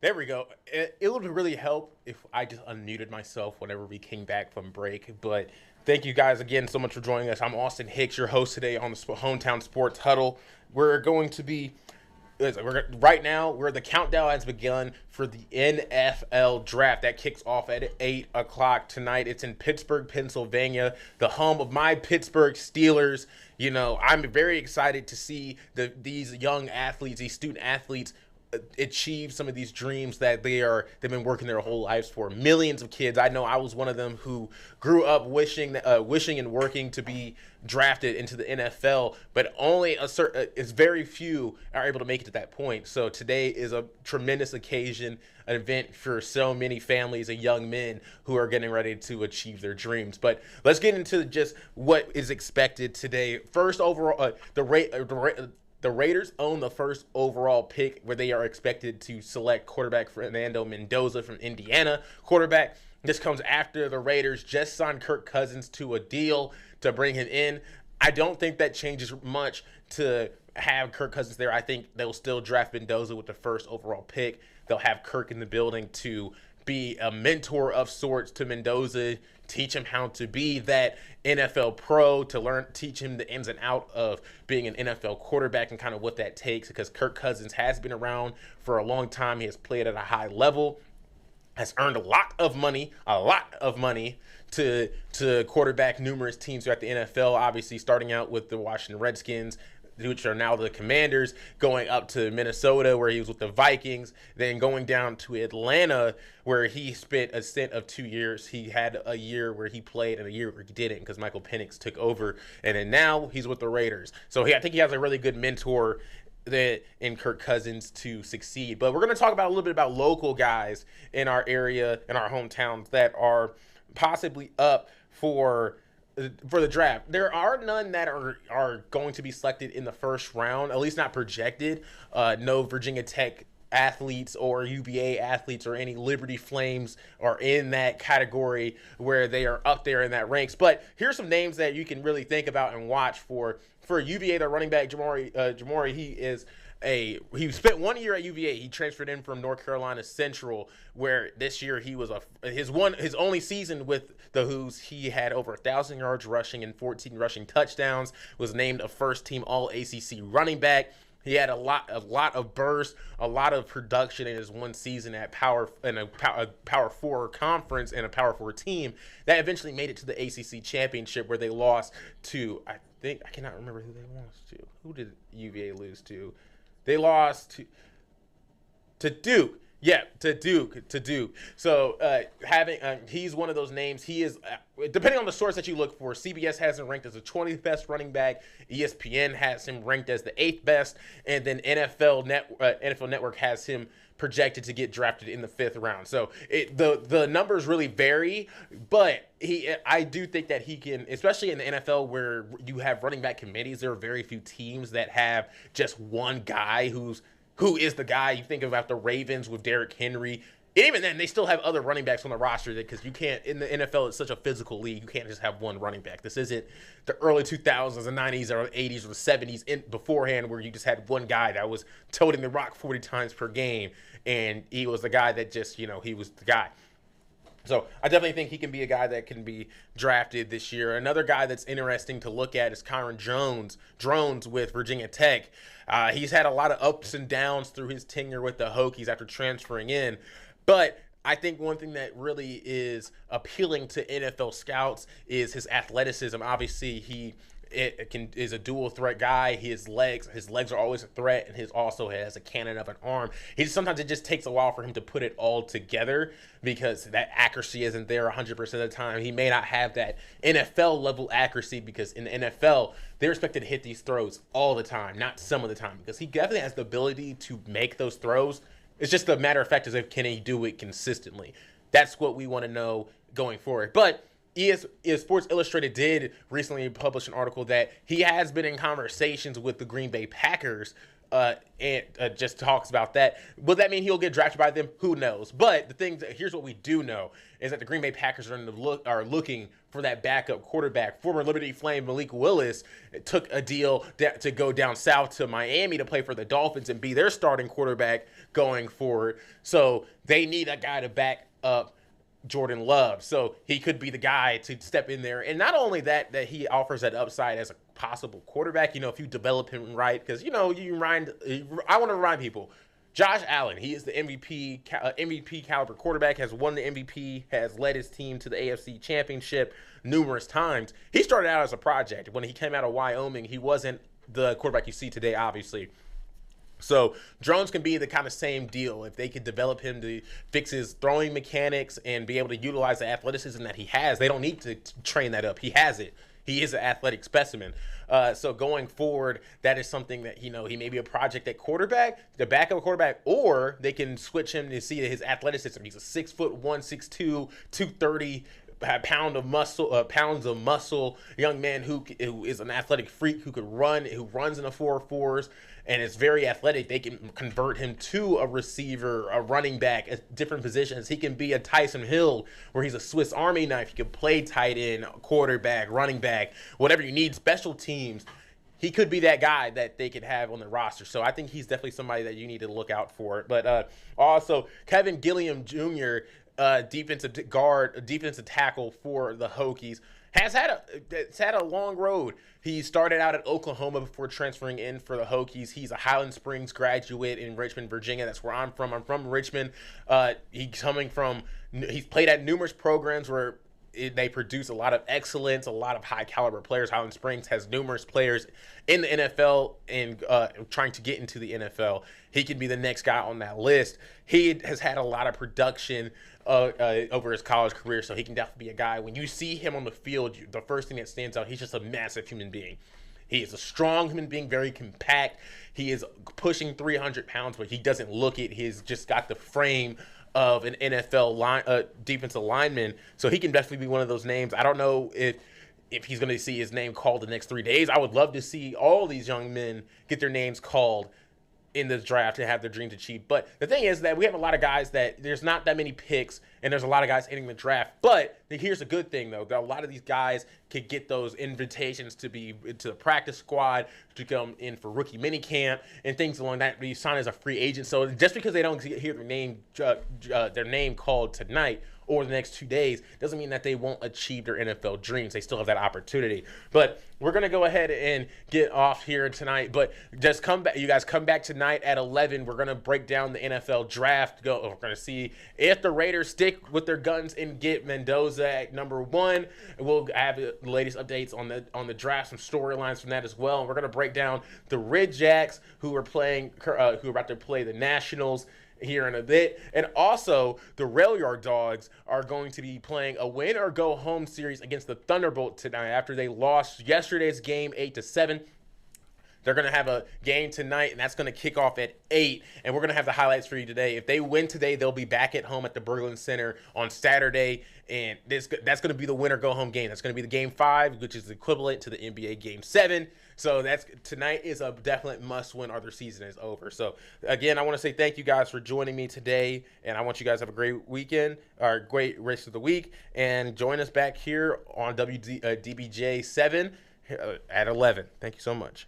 There we go. It would really help if I just unmuted myself whenever we came back from break. But thank you guys again so much for joining us. I'm Austin Hicks, your host today on the Hometown Sports Huddle. We're going to be right now, where the countdown has begun for the NFL draft that kicks off at 8 o'clock tonight. It's in Pittsburgh, Pennsylvania, the home of my Pittsburgh Steelers. You know, I'm very excited to see these young athletes, these student athletes, achieve some of these dreams that they've been working their whole lives for. Millions of kids. I know I was one of them who grew up wishing and working to be drafted into the NFL, but only it's very few are able to make it to that point. So today is a tremendous occasion, an event for so many families and young men who are getting ready to achieve their dreams. But let's get into just what is expected today. First, overall, the Raiders own the first overall pick, where they are expected to select quarterback Fernando Mendoza from Indiana. Quarterback. This comes after the Raiders just signed Kirk Cousins to a deal to bring him in. I don't think that changes much to have Kirk Cousins there. I think they'll still draft Mendoza with the first overall pick. They'll have Kirk in the building to be a mentor of sorts to Mendoza, teach him how to be that NFL pro, teach him the ins and out of being an NFL quarterback and kind of what that takes, because Kirk Cousins has been around for a long time. He has played at a high level, has earned a lot of money to quarterback numerous teams throughout the NFL, obviously starting out with the Washington Redskins, which are now the Commanders, going up to Minnesota, where he was with the Vikings, then going down to Atlanta, where he spent a stint of 2 years. He had a year where he played and a year where he didn't, because Michael Penix took over, and then now he's with the Raiders. So I think he has a really good mentor in Kirk Cousins to succeed. But we're going to talk about a little bit about local guys in our area, in our hometowns, that are possibly up for the draft. There are none that are going to be selected in the first round, at least not projected. No Virginia Tech athletes or UVA athletes or any Liberty Flames are in that category where they are up there in that ranks. But here's some names that you can really think about and watch for UVA. Their running back Jamori, he spent 1 year at UVA. He transferred in from North Carolina Central, where this year he was his only season with the Hoos. He had over 1,000 yards rushing and 14 rushing touchdowns. Was named a first-team All-ACC running back. He had a lot of burst, a lot of production in his one season at Power 4 conference and a Power 4 team that eventually made it to the ACC championship, where they lost to, I cannot remember who they lost to. Who did UVA lose to? They lost to Duke. Yeah, to Duke. So he's one of those names. He is, depending on the source that you look for, CBS has him ranked as the 20th best running back. ESPN has him ranked as the 8th best, and then NFL Network has him projected to get drafted in the 5th round. So the numbers really vary, but I do think that he can, especially in the NFL where you have running back committees. There are very few teams that have just one guy who is the guy. You think about the Ravens with Derrick Henry. And even then, they still have other running backs on the roster, because you can't, in the NFL, it's such a physical league, you can't just have one running back. This isn't the early 2000s, the 90s, or the 80s, or the 70s beforehand, where you just had one guy that was toting the rock 40 times per game, and he was the guy that just, he was the guy. So I definitely think he can be a guy that can be drafted this year. Another guy that's interesting to look at is Kyron Drones with Virginia Tech. He's had a lot of ups and downs through his tenure with the Hokies after transferring in. But I think one thing that really is appealing to NFL scouts is his athleticism. Obviously, he is a dual threat guy. His legs are always a threat, and his also has a cannon of an arm. Sometimes it just takes a while for him to put it all together, because that accuracy isn't there 100% of the time. He may not have that NFL level accuracy, because in the NFL they're expected to hit these throws all the time, not some of the time, because he definitely has the ability to make those throws. It's just a matter of fact is, if can he do it consistently. That's what we want to know going forward. But Sports Illustrated did recently publish an article that he has been in conversations with the Green Bay Packers, and just talks about that. Will that mean he'll get drafted by them? Who knows? But here's what we do know is that the Green Bay Packers are looking for that backup quarterback. Former Liberty Flame Malik Willis took a deal to go down south to Miami to play for the Dolphins and be their starting quarterback going forward. So they need a guy to back up Jordan Love. So he could be the guy to step in there. And not only that he offers that upside as a possible quarterback, if you develop him right, because, I want to remind people, Josh Allen, he is the MVP caliber quarterback, has won the MVP, has led his team to the AFC Championship numerous times. He started out as a project. When he came out of Wyoming, he wasn't the quarterback you see today, obviously. So Jones can be the kind of same deal if they could develop him to fix his throwing mechanics and be able to utilize the athleticism that he has. They don't need to train that up. He has it. He is an athletic specimen. So going forward, that is something that, he may be a project at quarterback, the backup quarterback, or they can switch him to see his athleticism. He's a 6'1", 6'2", 230 pounds of muscle young man who is an athletic freak, who runs in the 4.4s, and is very athletic. They can convert him to a receiver, a running back at different positions. He can be a Tyson Hill, where he's a Swiss Army knife. He can play tight end, quarterback, running back, whatever you need, special teams. He could be that guy that they could have on the roster. So I think he's definitely somebody that you need to look out for. But also, Kevin Gilliam Jr., defensive tackle for the Hokies, has had a long road. He started out at Oklahoma before transferring in for the Hokies. He's a Highland Springs graduate in Richmond, Virginia. That's where I'm from. I'm from Richmond. He's played at numerous programs where they produce a lot of excellence, a lot of high caliber players. Highland Springs has numerous players in the NFL and trying to get into the NFL. He could be the next guy on that list. He has had a lot of production over his college career, so he can definitely be a guy. When you see him on the field, the first thing that stands out, he's just a massive human being. He is a strong human being, very compact. He is pushing 300 pounds, but he doesn't look it. He's just got the frame of an NFL defensive lineman, so he can definitely be one of those names. I don't know if he's going to see his name called the next 3 days. I would love to see all these young men get their names called in this draft to have their dreams achieved. But the thing is that we have a lot of guys that there's not that many picks, and there's a lot of guys hitting the draft. But here's a good thing, though, that a lot of these guys could get those invitations to be to the practice squad, to come in for rookie minicamp and things along that. Be signed as a free agent. So just because they don't hear their name called tonight or the next 2 days doesn't mean that they won't achieve their NFL dreams. They still have that opportunity. But we're going to go ahead and get off here tonight. But just come back. You guys come back tonight at 11. We're going to break down the NFL draft. We're going to see if the Raiders stick with their guns and get Mendoza at number 1. We'll have the latest updates on the draft, some storylines from that as well. And we're going to break down the Red Jacks, who are about to play the Nationals here in a bit. And also, the Rail Yard Dogs are going to be playing a win or go home series against the Thunderbolt tonight after they lost yesterday's game 8-7. They're going to have a game tonight, and that's going to kick off at 8. And we're going to have the highlights for you today. If they win today, they'll be back at home at the Berglund Center on Saturday. And that's going to be the win or go home game. That's going to be the game 5, which is equivalent to the NBA game 7. So tonight is a definite must-win or their season is over. So, again, I want to say thank you guys for joining me today. And I want you guys to have a great weekend, or great rest of the week. And join us back here on DBJ 7 at 11. Thank you so much.